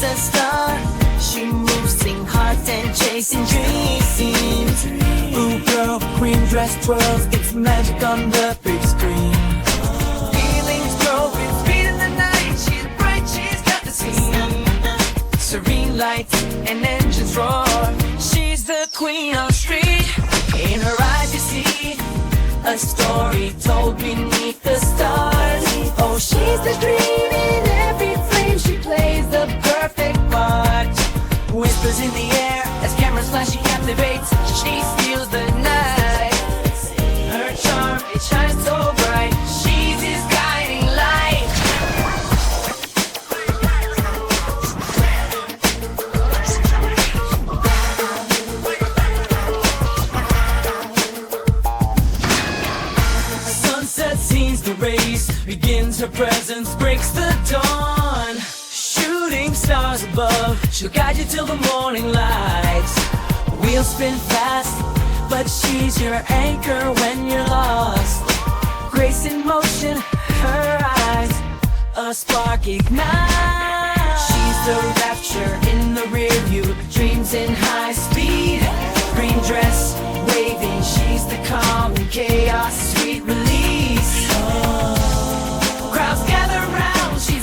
a star. She moves, sing hearts and chasing dreams. Ooh girl, green dress twirls, it's magic on the big screen. Feelings grow with speed in the night. She's bright, she's got the scene. Serene lights and engines roar. She's the queen of street. In her eyes you see a story told beneath the stars. Oh, she's the dream in every frame. She plays the perfect part. Whispers in the air as cameras flash, she captivates. She steals the night. Her charm, it shines so bright. She's his guiding light. Sunset scenes the race, begins her presence, breaks the dawn. Shooting stars above, she'll guide you till the morning light. Wheels spin fast, but she's your anchor when you're lost. Grace in motion, her eyes, a spark ignites. She's the rapture in the rear view, dreams in high speed. Green dress waving, she's the calm in chaos, sweet release. Crowds gather round, she